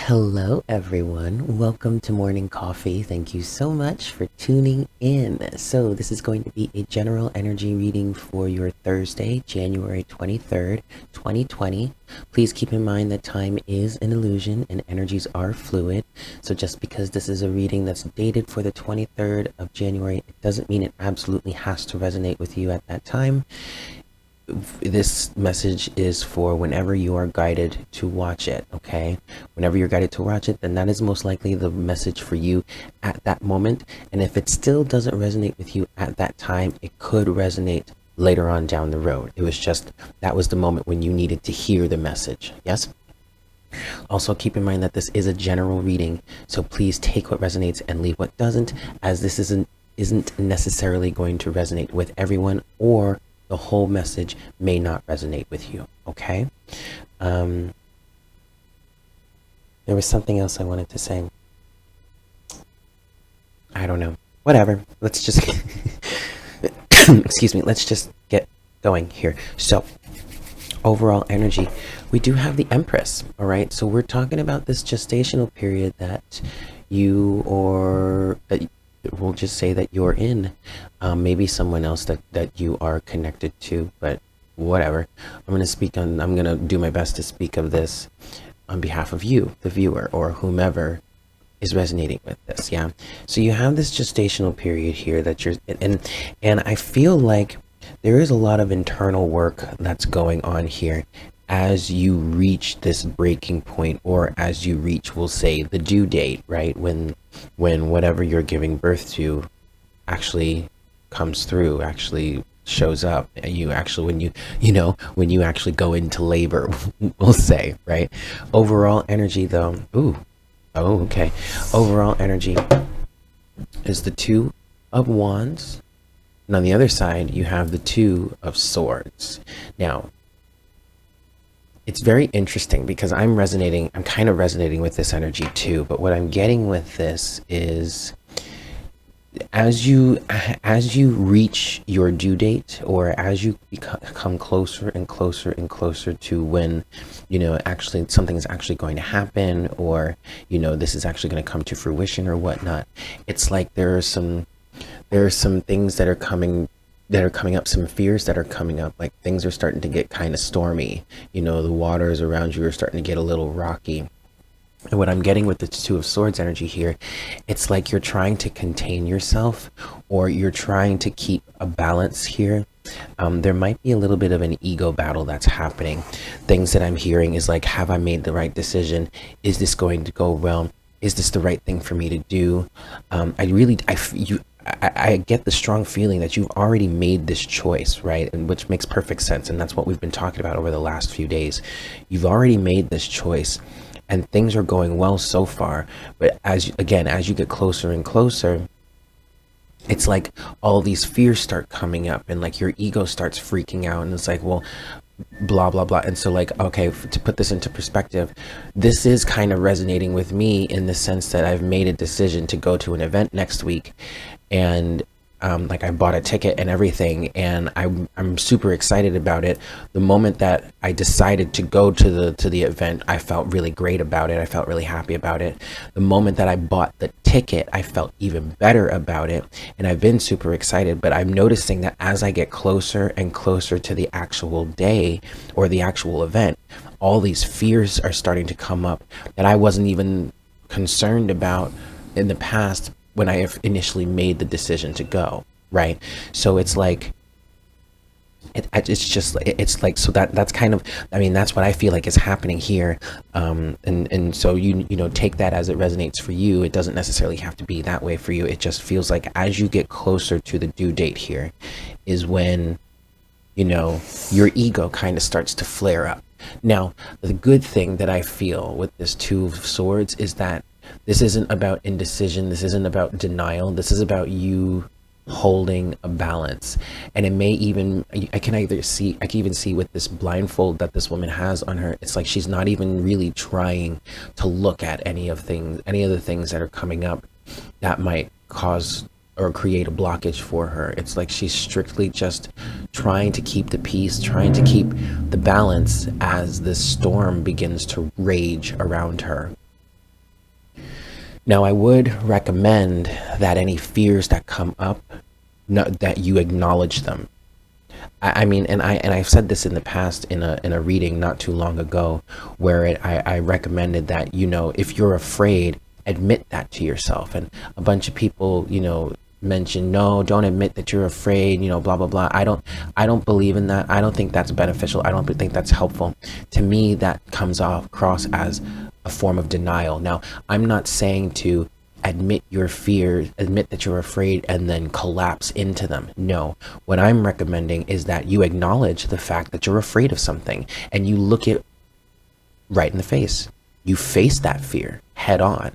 Hello, everyone. Welcome to Morning Coffee. Thank you so much for tuning in. So, this is going to be a general energy reading for your Thursday, January 23rd, 2020. Please keep in mind that time is an illusion and energies are fluid. So, just because this is a reading that's dated for the 23rd of January, it doesn't mean it absolutely has to resonate with you at that time. This message is for whenever you are guided to watch it. Okay, whenever you're guided to watch it, then that is most likely the message for you at that moment. And if it still doesn't resonate with you at that time, it could resonate later on down the road. It was just that was the moment when you needed to hear the message. Yes. Also, keep in mind that this is a general reading, so please take what resonates and leave what doesn't, as this isn't necessarily going to resonate with everyone, or the whole message may not resonate with you. Okay. There was something else I wanted to say. I don't know. Whatever. Let's just excuse me. Let's just get going here. So, overall energy, we do have the Empress. All right. So we're talking about this gestational period that we'll just say that you're in. Maybe someone else that you are connected to, but whatever. I'm going to do my best to speak of this on behalf of you, the viewer, or whomever is resonating with this. Yeah. So you have this gestational period here that you're in, and I feel like there is a lot of internal work that's going on here as you reach this breaking point, or as you reach, we'll say, the due date, right? When whatever you're giving birth to actually comes through, actually shows up. You actually, when you actually go into labor, we'll say, right? Overall energy though, okay. Overall energy is the Two of Wands. And on the other side, you have the Two of Swords. Now, it's very interesting because I'm kind of resonating with this energy too. But what I'm getting with this is as you reach your due date, or as you come closer and closer and closer to when, actually something is actually going to happen, or, this is actually going to come to fruition or whatnot. It's like there are some things that are coming up, some fears that are coming up, like things are starting to get kind of stormy. The waters around you are starting to get a little rocky. And what I'm getting with the Two of Swords energy here, it's like you're trying to contain yourself, or you're trying to keep a balance here. There might be a little bit of an ego battle that's happening. Things that I'm hearing is like, have I made the right decision? Is this going to go well? Is this the right thing for me to do? I get the strong feeling that you've already made this choice, right? And which makes perfect sense. And that's what we've been talking about over the last few days. You've already made this choice and things are going well so far. But as you get closer and closer, it's like all these fears start coming up, and like your ego starts freaking out, and it's like, well, blah blah blah. And so, like, okay, to put this into perspective, this is kind of resonating with me in the sense that I've made a decision to go to an event next week, and like I bought a ticket and everything, and I'm super excited about it. The moment that I decided to go to the event, I felt really great about it. I felt really happy about it. The moment that I bought the ticket, I felt even better about it, and I've been super excited. But I'm noticing that as I get closer and closer to the actual day or the actual event, all these fears are starting to come up that I wasn't even concerned about in the past when I initially made the decision to go, right? So it's like, it's like, so that's kind of, that's what I feel like is happening here. And so, take that as it resonates for you. It doesn't necessarily have to be that way for you. It just feels like as you get closer to the due date here is when, your ego kind of starts to flare up. Now, the good thing that I feel with this Two of Swords is that this isn't about indecision. This isn't about denial. This is about you holding a balance. And it may even, I can even see with this blindfold that this woman has on her, it's like she's not even really trying to look at any of the things that are coming up that might cause or create a blockage for her. It's like she's strictly just trying to keep the peace, trying to keep the balance as this storm begins to rage around her. Now, I would recommend that any fears that come up, that you acknowledge them. I mean, and I've said this in the past in a reading not too long ago, where I recommended that, you know, if you're afraid, admit that to yourself. And a bunch of people, you know, mention, no, don't admit that you're afraid, you know, blah blah blah. I don't believe in that. I don't think that's beneficial. I don't think that's helpful. To me, that comes across as a form of denial. Now, I'm not saying to admit your fears, admit that you're afraid, and then collapse into them. No, what I'm recommending is that you acknowledge the fact that you're afraid of something, and you look it right in the face. You face that fear head on.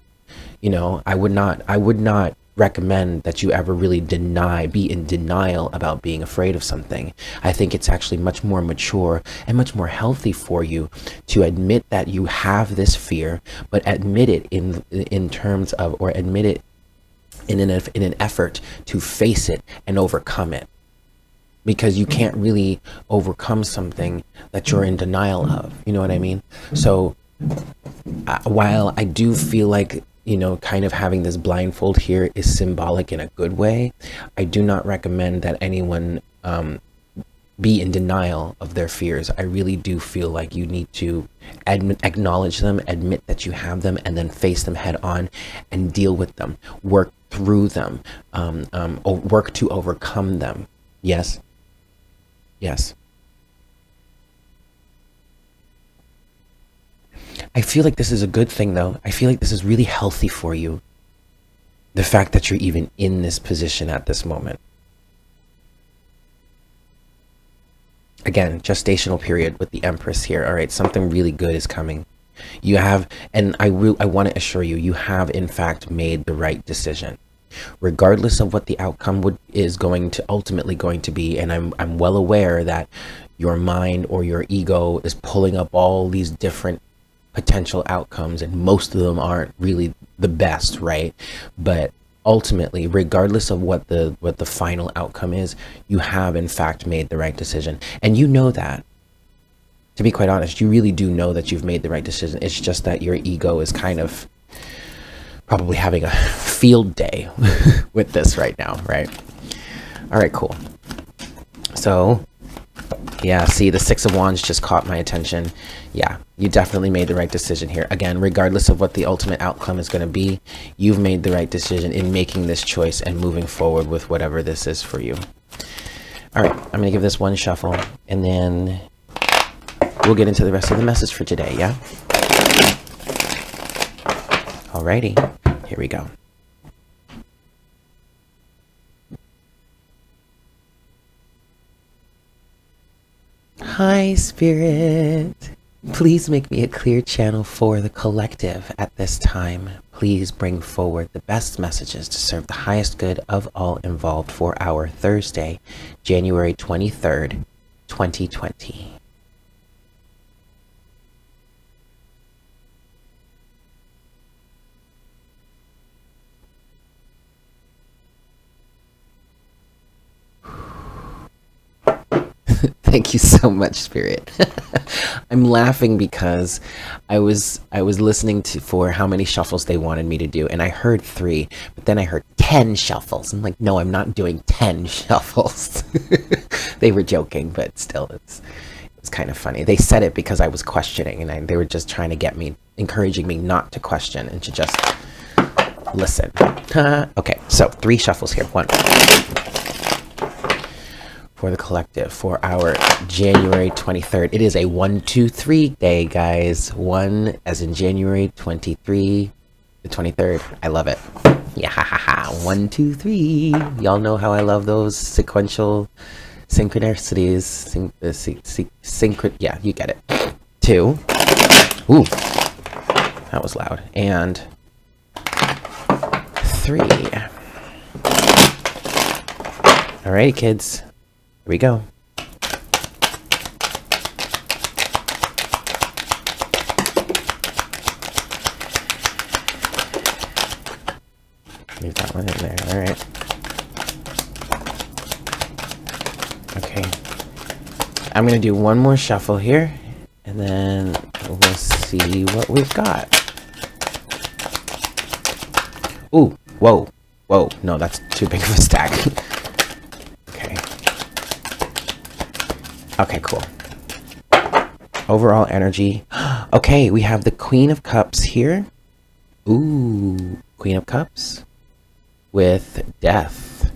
You know, I would not recommend that you ever really be in denial about being afraid of something. I think it's actually much more mature and much more healthy for you to admit that you have this fear, but admit it in terms of, or admit it in an effort to face it and overcome it. Because you can't really overcome something that you're in denial of. You know what I mean? So while I do feel like, you know, kind of having this blindfold here is symbolic in a good way, I do not recommend that anyone be in denial of their fears. I really do feel like you need to acknowledge them, admit that you have them, and then face them head on and deal with them, work through them, work to overcome them. Yes? Yes. I feel like this is a good thing, though. I feel like this is really healthy for you. The fact that you're even in this position at this moment. Again, gestational period with the Empress here. All right, something really good is coming. You have, and I want to assure you, you have in fact made the right decision. Regardless of what the outcome is ultimately going to be, and I'm well aware that your mind or your ego is pulling up all these different potential outcomes, and most of them aren't really the best, right? But ultimately, regardless of what the final outcome is, you have in fact made the right decision, and you know that. To be quite honest, you really do know that you've made the right decision. It's just that your ego is kind of probably having a field day with this right now, right? All right, cool. So yeah, see, the Six of Wands just caught my attention. Yeah, you definitely made the right decision here. Again, regardless of what the ultimate outcome is going to be, you've made the right decision in making this choice and moving forward with whatever this is for you. All right, I'm going to give this one shuffle, and then we'll get into the rest of the message for today, yeah? Alrighty, here we go. Hi, Spirit. Please make me a clear channel for the collective at this time. Please bring forward the best messages to serve the highest good of all involved for our Thursday, January 23rd, 2020. Thank you so much, Spirit. I'm laughing because I was listening for how many shuffles they wanted me to do, and I heard 3, but then I heard 10 shuffles. I'm like, no, I'm not doing 10 shuffles. They were joking, but still, it was kind of funny. They said it because I was questioning, and they were just trying to get me, encouraging me not to question and to just listen. Okay, so 3 shuffles here. 1. For the collective for our January 23rd. It is a 1, 2, 3 day, guys. 1 as in January 23, the 23rd. I love it. Yeah, ha ha ha. 1, 2, 3. Y'all know how I love those sequential synchronicities. Yeah, you get it. 2. Ooh, that was loud. And 3. All right, kids. Here we go. Leave that one in there. All right. Okay. I'm going to do one more shuffle here, and then we'll see what we've got. Ooh, whoa, whoa. No, that's too big of a stack. Okay. Okay, cool. Overall energy. Okay, we have the Queen of Cups here. Ooh, Queen of Cups with Death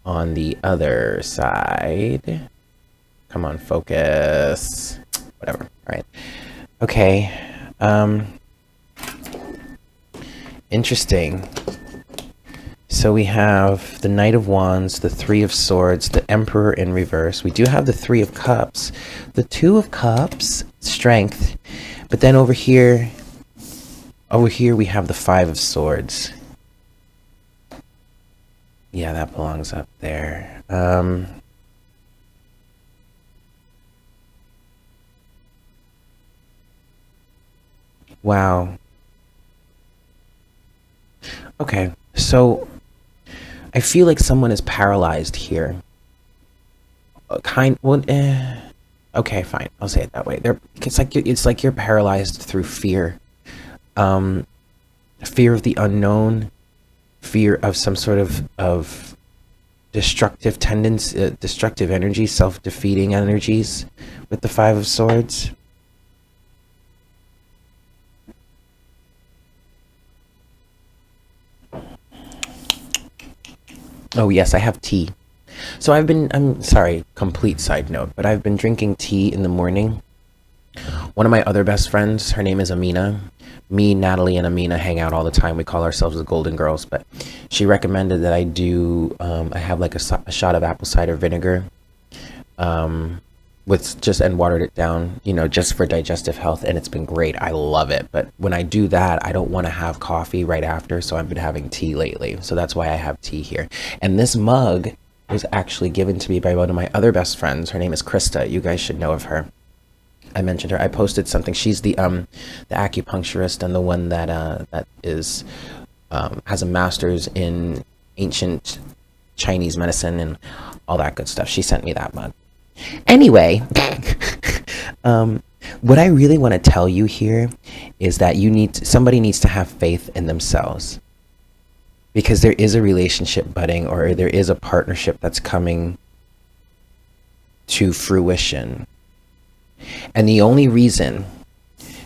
on the other side. Come on, focus. Whatever. All right. Okay. Interesting. So we have the Knight of Wands, the Three of Swords, the Emperor in reverse. We do have the Three of Cups, the Two of Cups, Strength. But then over here we have the Five of Swords. Yeah, that belongs up there. Wow. Okay, so I feel like someone is paralyzed here. Okay, fine. I'll say it that way. It's like you're paralyzed through fear. Fear of the unknown, fear of some sort of destructive tendency, destructive energy, self-defeating energies with the Five of Swords. Oh yes, I have tea. So I'm sorry, complete side note, but I've been drinking tea in the morning. One of my other best friends, her name is Amina. Me, Natalie, and Amina hang out all the time. We call ourselves the Golden Girls, but she recommended that I do, I have like a shot of apple cider vinegar, and watered it down, you know, just for digestive health, and it's been great. I love it. But when I do that, I don't want to have coffee right after, so I've been having tea lately. So that's why I have tea here. And this mug was actually given to me by one of my other best friends. Her name is Krista. You guys should know of her. I mentioned her. I posted something. She's the acupuncturist and the one that has a master's in ancient Chinese medicine and all that good stuff. She sent me that mug. Anyway, what I really want to tell you here is that somebody needs to have faith in themselves, because there is a relationship budding, or there is a partnership that's coming to fruition. And the only reason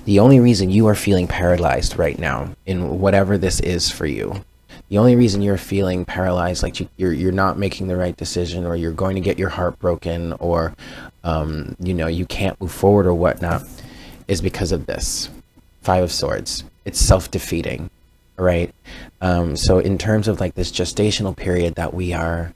you are feeling paralyzed right now in whatever this is for you, the only reason you're feeling paralyzed, like you're not making the right decision, or you're going to get your heart broken, or you know, you can't move forward or whatnot, is because of this Five of Swords. It's self-defeating, right? So in terms of like this gestational period that we are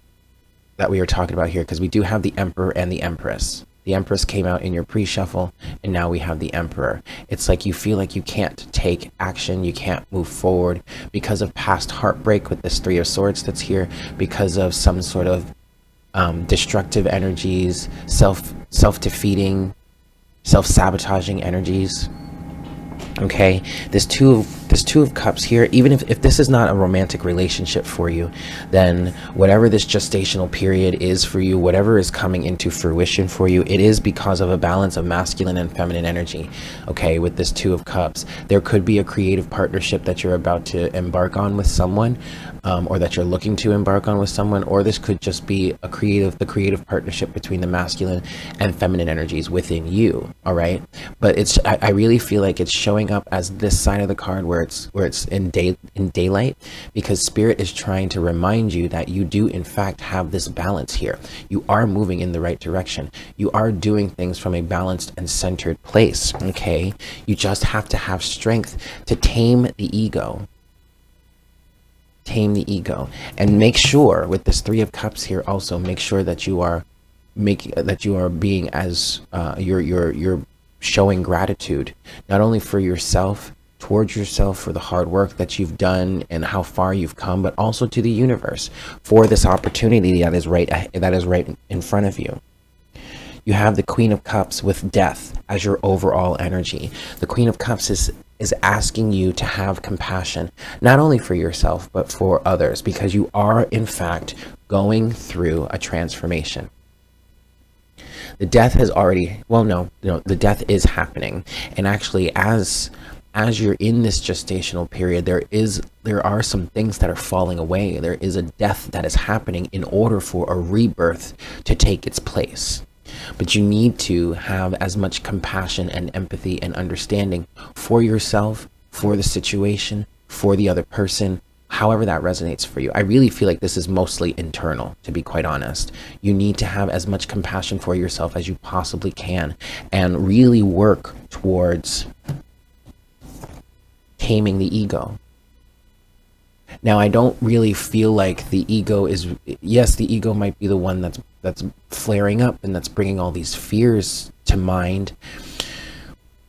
talking about here, because we do have the Emperor and the Empress. The Empress came out in your pre-shuffle, and now we have the Emperor. It's like you feel like you can't take action, you can't move forward because of past heartbreak with this Three of Swords that's here, because of some sort of destructive energies, self-defeating, self-sabotaging energies. Okay, this two of Cups here, even if this is not a romantic relationship for you, then whatever this gestational period is for you, whatever is coming into fruition for you, it is because of a balance of masculine and feminine energy. Okay, with this Two of Cups, there could be a creative partnership that you're about to embark on with someone, or that you're looking to embark on with someone, or this could just be the creative partnership between the masculine and feminine energies within you. All right, but I really feel like it's showing up as this side of the card where it's in daylight, because Spirit is trying to remind you that you do in fact have this balance here. You are moving in the right direction. You are doing things from a balanced and centered place. Okay, you just have to have strength to tame the ego. Tame the ego, and make sure with this Three of Cups here, also make sure that you are being as you're showing gratitude, not only for yourself, towards yourself, for the hard work that you've done and how far you've come, but also to the universe for this opportunity that is right in front of you. You have the Queen of Cups with Death as your overall energy. The Queen of Cups is asking you to have compassion, not only for yourself, but for others, because you are in fact going through a transformation. The death has already, well, no, the death is happening. And actually, as as you're in this gestational period, there are some things that are falling away. There is a death that is happening in order for a rebirth to take its place. But you need to have as much compassion and empathy and understanding for yourself, for the situation, for the other person, however that resonates for you. I really feel like this is mostly internal, to be quite honest. You need to have as much compassion for yourself as you possibly can and really work towards taming the ego. Now, I don't really feel like the ego is, yes, the ego might be the one that's flaring up and that's bringing all these fears to mind,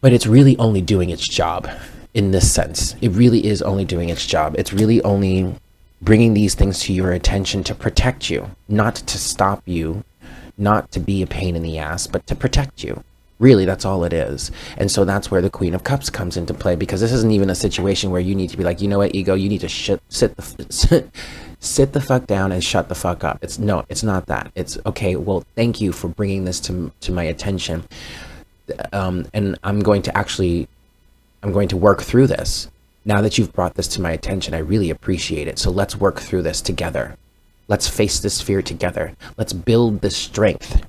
but it's really only doing its job. In this sense, it really is only doing its job. It's really only bringing these things to your attention to protect you, not to stop you, not to be a pain in the ass, but to protect you. Really, that's all it is. And so that's where the Queen of Cups comes into play, because this isn't even a situation where you need to be like, you know what, ego, you need to sit the fuck down and shut the fuck up. It's not that. It's okay. Well, thank you for bringing this to my attention, and I'm going to work through this. Now that you've brought this to my attention, I really appreciate it. So let's work through this together. Let's face this fear together. Let's build this strength.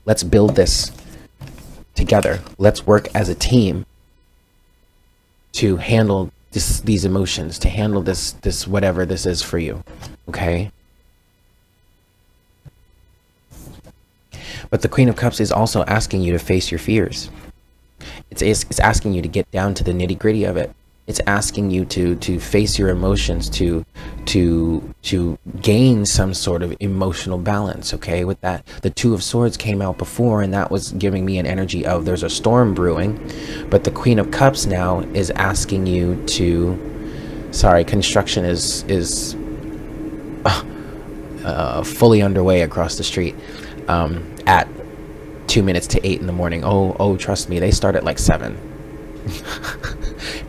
Let's build this together. Let's work as a team to handle these emotions, to handle this whatever this is for you. Okay? But the Queen of Cups is also asking you to face your fears. It's asking you to get down to the nitty-gritty of it. It's asking you to face your emotions, to gain some sort of emotional balance. Okay, with that, the Two of Swords came out before, and that was giving me an energy of there's a storm brewing. But the Queen of Cups now is asking you to, sorry, construction is fully underway across the street at 2 minutes to 8 in the morning. Oh, trust me, they start at like 7.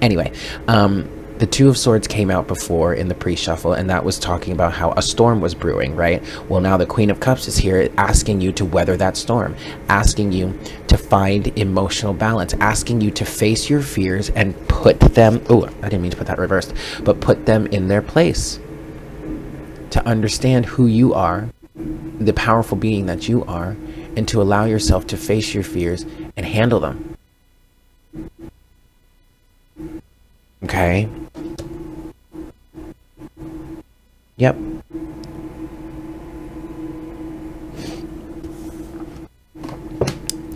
Anyway, the Two of Swords came out before in the pre-shuffle, and that was talking about how a storm was brewing, right? Well, now the Queen of Cups is here asking you to weather that storm, asking you to find emotional balance, asking you to face your fears and put them, oh, I didn't mean to put that reversed, but put them in their place. To understand who you are, the powerful being that you are, and to allow yourself to face your fears and handle them. Okay? Yep.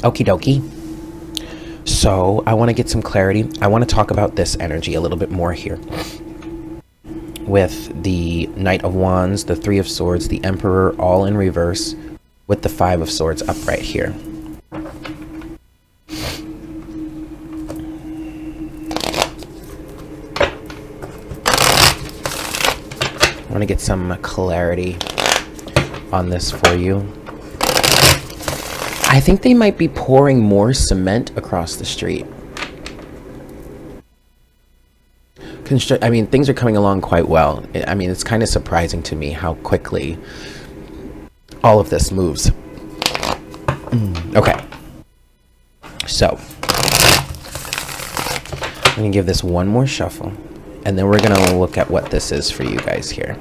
Okie dokie. So I want to get some clarity. I want to talk about this energy a little bit more here. With the Knight of Wands, the Three of Swords, the Emperor all in reverse, with the Five of Swords upright here. I want to get some clarity on this for you. I think they might be pouring more cement across the street. I mean, things are coming along quite well. I mean, it's kind of surprising to me how quickly all of this moves. Okay. So, I'm going to give this one more shuffle, and then we're going to look at what this is for you guys here.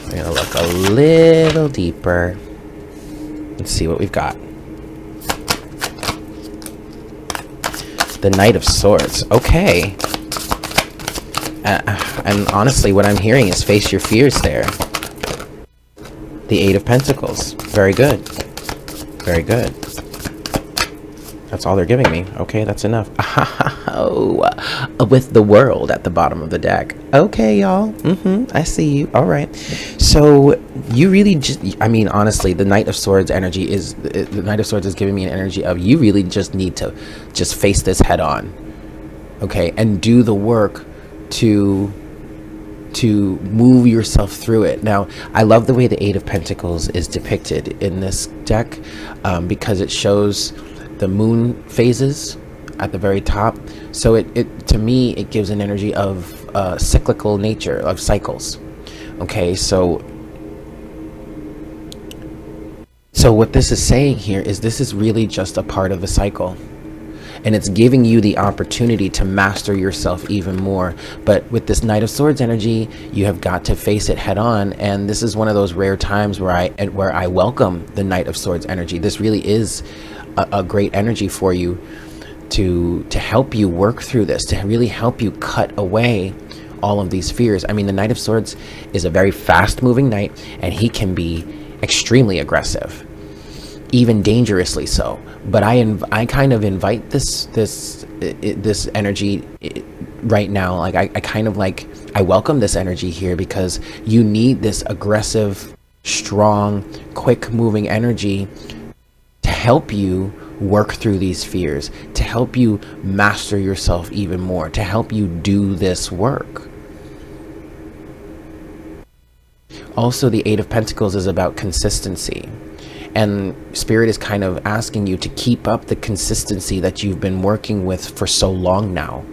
We're going to look a little deeper. Let's see what we've got. The Knight of Swords. Okay. And honestly, what I'm hearing is face your fears there. The Eight of Pentacles. Very good. Very good. That's all they're giving me. Okay, that's enough. Oh, with the World at the bottom of the deck. Okay, y'all. I see you. All right. So you really just, I mean, honestly, the Knight of Swords energy is, the Knight of Swords is giving me an energy of you really just need to just face this head on. Okay, and do the work to move yourself through it. Now, I love the way the Eight of Pentacles is depicted in this deck, because it shows the moon phases at the very top. So it to me, it gives an energy of cyclical nature, of cycles. Okay, so what this is saying here is this is really just a part of the cycle. and it's giving you the opportunity to master yourself even more. But with this Knight of Swords energy, you have got to face it head on, and this is one of those rare times where I welcome the Knight of Swords energy. This really is a great energy for you to help you work through this, to really help you cut away all of these fears. I mean, the Knight of Swords is a very fast moving knight, and he can be extremely aggressive, even dangerously so. But I kind of invite this energy right now. Like I kind of like, I welcome this energy here, because you need this aggressive, strong, quick moving energy to help you work through these fears, to help you master yourself even more, to help you do this work. Also, the Eight of Pentacles is about consistency, and Spirit is kind of asking you to keep up the consistency that you've been working with for so long now.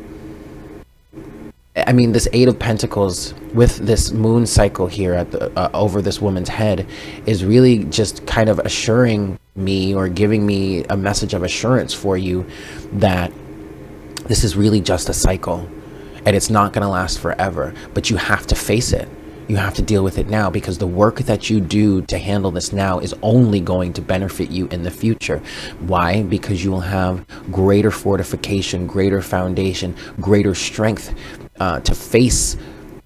I mean, this Eight of Pentacles with this moon cycle here at the over this woman's head is really just kind of assuring me, or giving me a message of assurance for you, that this is really just a cycle, and it's not going to last forever. But you have to face it. You have to deal with it now, because the work that you do to handle this now is only going to benefit you in the future. Why? Because you will have greater fortification, greater foundation, greater strength to face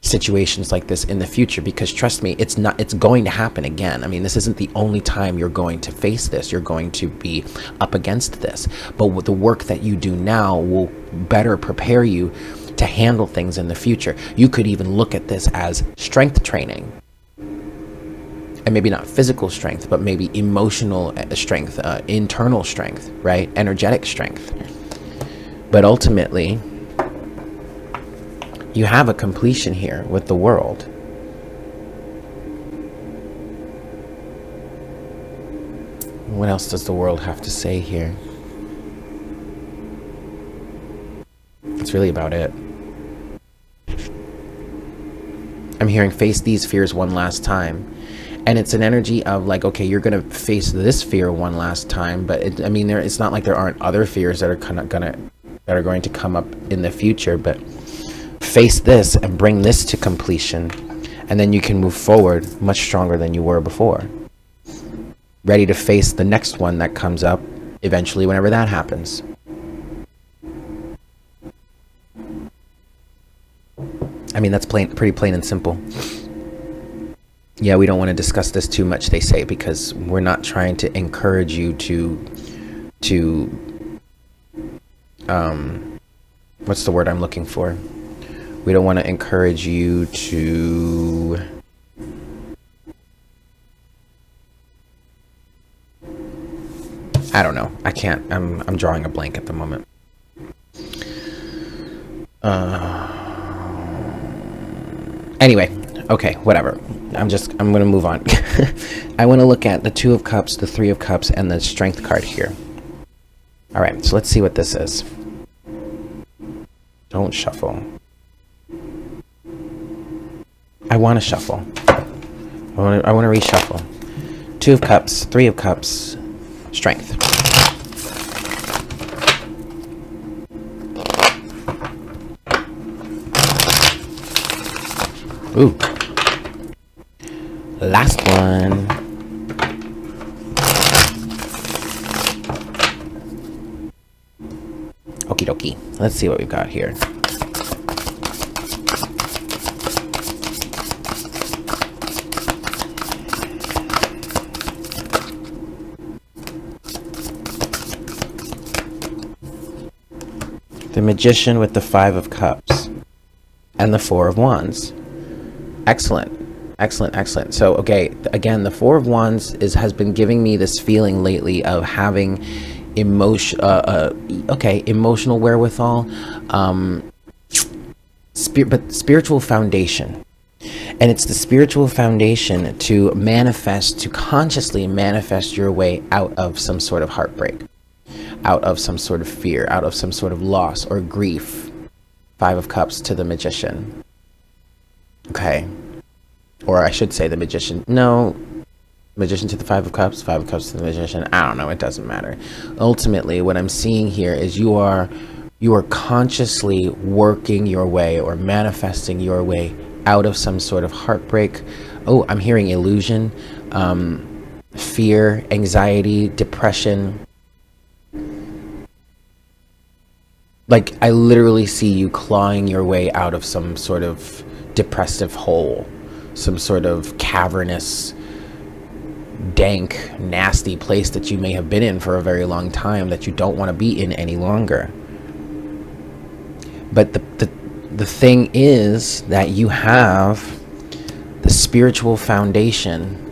situations like this in the future. Because trust me, it's going to happen again. I mean, this isn't the only time you're going to face this. You're going to be up against this. But with the work that you do now will better prepare you to handle things in the future. You could even look at this as strength training. And maybe not physical strength, but maybe emotional strength, internal strength, right? Energetic strength. But ultimately, you have a completion here with the World. What else does the World have to say here? That's really about it. I'm hearing face these fears one last time. And it's an energy of like, okay, you're going to face this fear one last time. But I mean, it's not like there aren't other fears that are going to come up in the future. But face this and bring this to completion. And then you can move forward much stronger than you were before. Ready to face the next one that comes up eventually, whenever that happens. I mean, that's pretty plain and simple. Yeah, we don't want to discuss this too much, they say, because we're not trying to encourage you to what's the word I'm looking for? We don't want to encourage you to I don't know. I can't. I'm drawing a blank at the moment. Anyway, okay, whatever. I'm going to move on. I want to look at the Two of Cups, the Three of Cups, and the Strength card here. All right, so let's see what this is. Don't shuffle. I want to shuffle. I want to reshuffle. Two of Cups, Three of Cups, Strength. Ooh. Last one. Okie dokie. Let's see what we've got here. The Magician with the Five of Cups and the Four of Wands. Excellent. Excellent, excellent. So, okay, again, the Four of Wands has been giving me this feeling lately of having emotional wherewithal, but spiritual foundation. And it's the spiritual foundation to manifest, to consciously manifest your way out of some sort of heartbreak, out of some sort of fear, out of some sort of loss or grief. Five of Cups to the Magician. Okay. Or I should say the Magician. No, Magician to the Five of Cups to the Magician. I don't know, it doesn't matter. Ultimately, what I'm seeing here is you are consciously working your way or manifesting your way out of some sort of heartbreak. Oh, I'm hearing illusion, fear, anxiety, depression. Like, I literally see you clawing your way out of some sort of depressive hole, some sort of cavernous, dank, nasty place that you may have been in for a very long time that you don't want to be in any longer. But the thing is that you have the spiritual foundation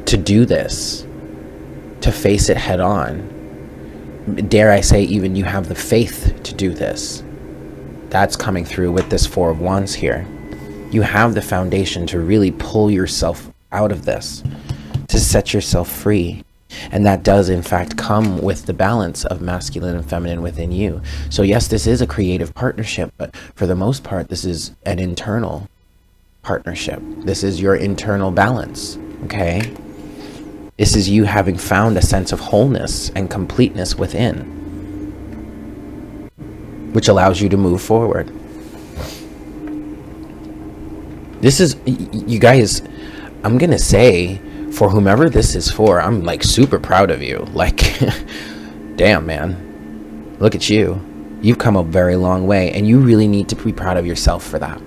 to do this, to face it head on. Dare I say, even you have the faith to do this. That's coming through with this Four of Wands here. You have the foundation to really pull yourself out of this, to set yourself free. And that does, in fact, come with the balance of masculine and feminine within you. So yes, this is a creative partnership, but for the most part, this is an internal partnership. This is your internal balance, okay? This is you having found a sense of wholeness and completeness within, which allows you to move forward. This is, you guys, I'm gonna say, for whomever this is for, I'm like super proud of you. Like, damn, man, look at you. You've come a very long way, and you really need to be proud of yourself for that.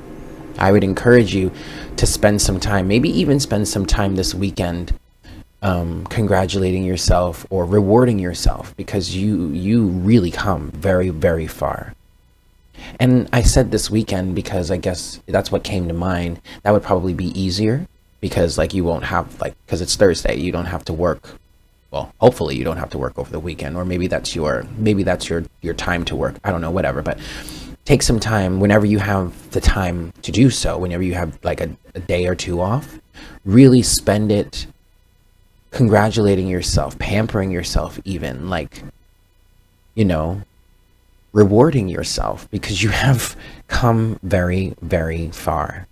I would encourage you to spend some time, maybe even spend some time this weekend, congratulating yourself or rewarding yourself, because you really come very, very far. And I said this weekend because I guess that's what came to mind. That would probably be easier, because like you won't have, like, because it's Thursday, you don't have to work. Well, hopefully you don't have to work over the weekend, or maybe that's your time to work. I don't know, whatever. But take some time whenever you have the time to do so, whenever you have like a day or two off, really spend it congratulating yourself, pampering yourself, even, like, you know, rewarding yourself, because you have come very, very far.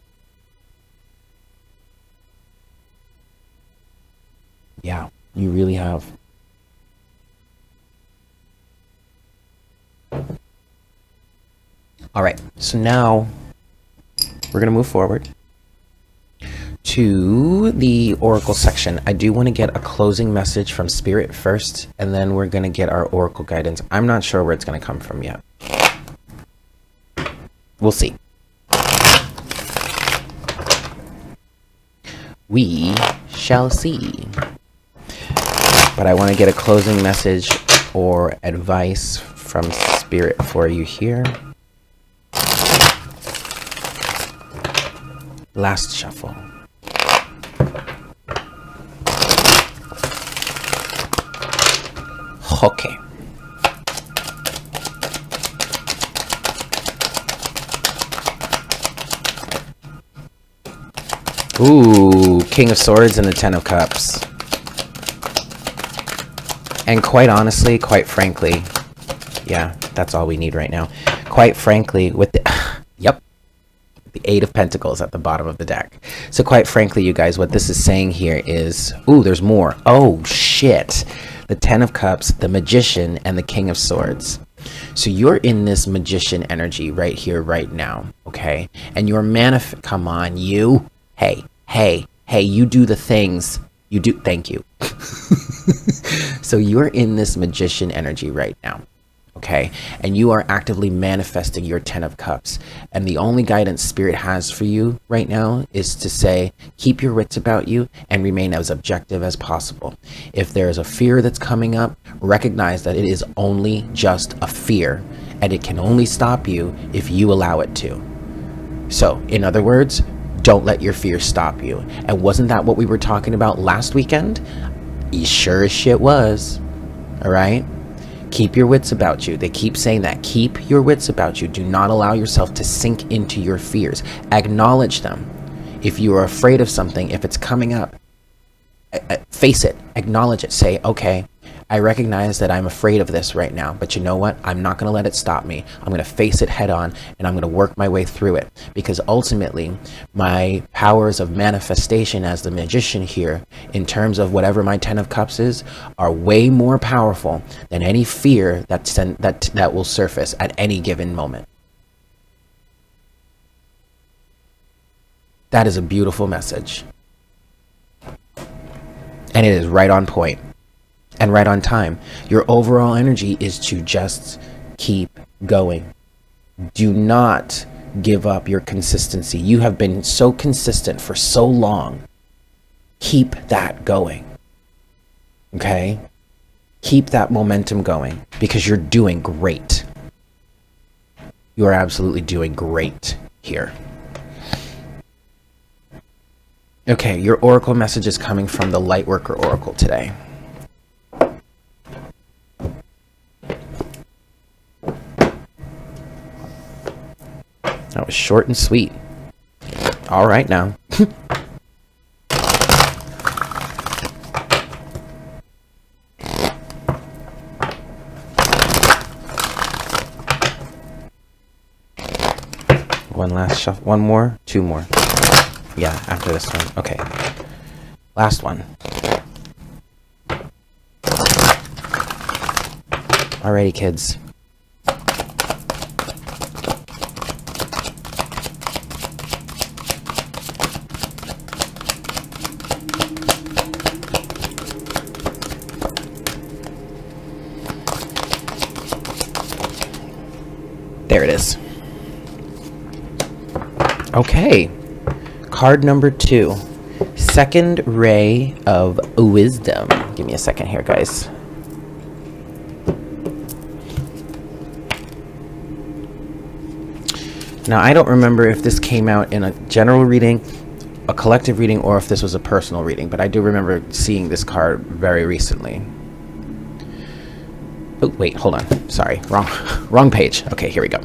Yeah, you really have. All right, so now we're gonna move forward to the oracle section. I do want to get a closing message from Spirit first, and then we're going to get our oracle guidance. I'm not sure where it's going to come from yet. We'll see. We shall see. But I want to get a closing message or advice from Spirit for you here. Last shuffle. Okay. Ooh, King of Swords and the Ten of Cups. And quite honestly, quite frankly, yeah, that's all we need right now. Quite frankly, with the yep, the Eight of Pentacles at the bottom of the deck. So quite frankly, you guys, what this is saying here is, ooh, there's more. Oh shit. The Ten of Cups, the Magician, and the King of Swords. So you're in this Magician energy right here, right now, okay? And you're come on, you. Hey, you do the things. You do, thank you. So you're in this Magician energy right now, okay? And you are actively manifesting your Ten of Cups. And the only guidance Spirit has for you right now is to say, keep your wits about you and remain as objective as possible. If there is a fear that's coming up, recognize that it is only just a fear, and it can only stop you if you allow it to. So, in other words, don't let your fear stop you. And wasn't that what we were talking about last weekend? Sure as shit was. All right? Keep your wits about you. They keep saying that. Keep your wits about you. Do not allow yourself to sink into your fears. Acknowledge them. If you are afraid of something, if it's coming up, face it. Acknowledge it. Say, okay, I recognize that I'm afraid of this right now, but you know what? I'm not going to let it stop me. I'm going to face it head on, and I'm going to work my way through it, because ultimately my powers of manifestation as the magician here, in terms of whatever my 10 of cups is, are way more powerful than any fear that will surface at any given moment. That is a beautiful message. And it is right on point and right on time. Your overall energy is to just keep going. Do not give up your consistency. You have been so consistent for so long. Keep that going. Okay? Keep that momentum going, because you're doing great. You are absolutely doing great here. Okay, your oracle message is coming from the Lightworker Oracle today. That was short and sweet. All right now. One last shuffle. One more? Two more. Yeah, after this one. Okay. Last one. Alrighty, kids. There it is. Okay. Card number 2. Second ray of wisdom. Give me a second here, guys. Now, I don't remember if this came out in a general reading, a collective reading, or if this was a personal reading, but I do remember seeing this card very recently. Oh, wait, hold on. Sorry, wrong page. Okay, here we go.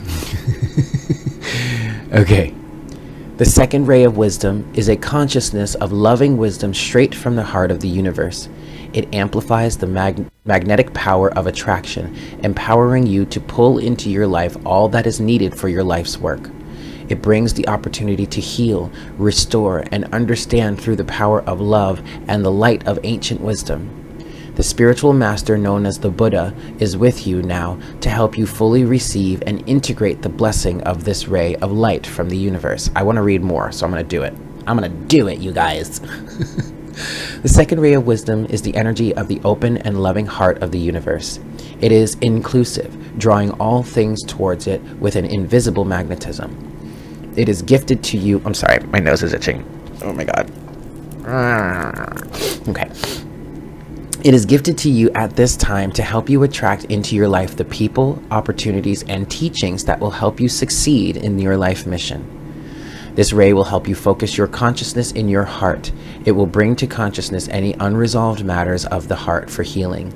Okay. The second ray of wisdom is a consciousness of loving wisdom straight from the heart of the universe. It amplifies the magnetic power of attraction, empowering you to pull into your life all that is needed for your life's work. It brings the opportunity to heal, restore, and understand through the power of love and the light of ancient wisdom. The spiritual master known as the Buddha is with you now to help you fully receive and integrate the blessing of this ray of light from the universe. I want to read more, so I'm going to do it. I'm going to do it, you guys. The second ray of wisdom is the energy of the open and loving heart of the universe. It is inclusive, drawing all things towards it with an invisible magnetism. It is gifted to you. I'm sorry, my nose is itching. Oh my God. Okay. It is gifted to you at this time to help you attract into your life the people, opportunities, and teachings that will help you succeed in your life mission. This ray will help you focus your consciousness in your heart. It will bring to consciousness any unresolved matters of the heart for healing.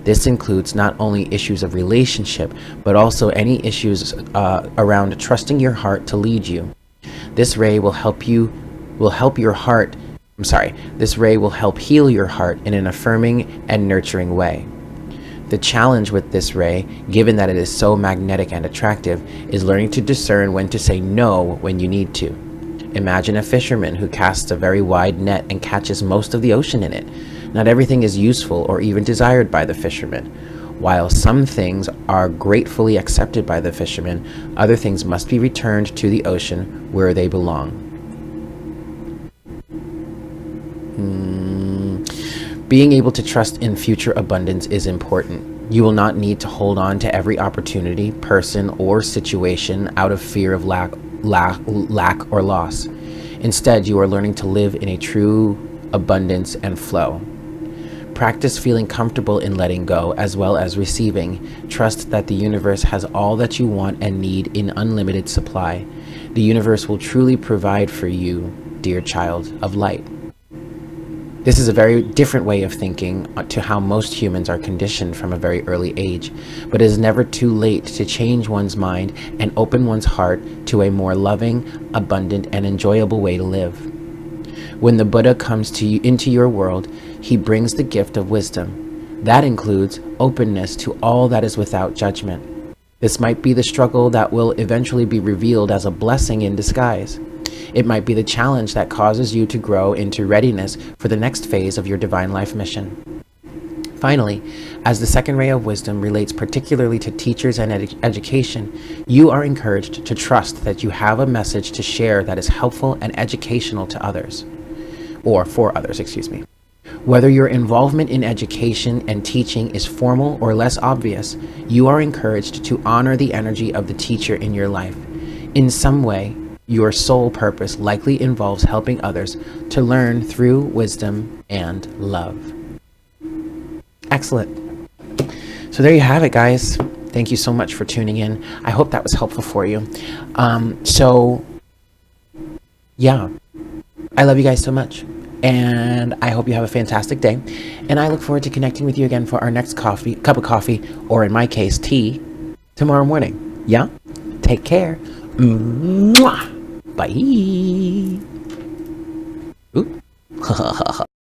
This includes not only issues of relationship, but also any issues around trusting your heart to lead you. This ray will help your heart. This ray will help heal your heart in an affirming and nurturing way. The challenge with this ray, given that it is so magnetic and attractive, is learning to discern when to say no when you need to. Imagine a fisherman who casts a very wide net and catches most of the ocean in it. Not everything is useful or even desired by the fisherman. While some things are gratefully accepted by the fisherman, other things must be returned to the ocean where they belong. Being able to trust in future abundance is important. You will not need to hold on to every opportunity, person, or situation out of fear of lack or loss. Instead, you are learning to live in a true abundance and flow. Practice feeling comfortable in letting go as well as receiving. Trust that the universe has all that you want and need in unlimited supply. The universe will truly provide for you, dear child of light. This is a very different way of thinking to how most humans are conditioned from a very early age, but it is never too late to change one's mind and open one's heart to a more loving, abundant, and enjoyable way to live. When the Buddha comes into your world, he brings the gift of wisdom. That includes openness to all that is without judgment. This might be the struggle that will eventually be revealed as a blessing in disguise. It might be the challenge that causes you to grow into readiness for the next phase of your divine life mission. Finally, as the second ray of wisdom relates particularly to teachers and education, you are encouraged to trust that you have a message to share that is helpful and educational to others, or for others, excuse me. Whether your involvement in education and teaching is formal or less obvious, you are encouraged to honor the energy of the teacher in your life. In some way, your sole purpose likely involves helping others to learn through wisdom and love. Excellent. So there you have it, guys. Thank you so much for tuning in. I hope that was helpful for you. Yeah, I love you guys so much. And I hope you have a fantastic day. And I look forward to connecting with you again for our next cup of coffee, or in my case, tea, tomorrow morning. Yeah? Take care. Mwah! Bye. Ooh.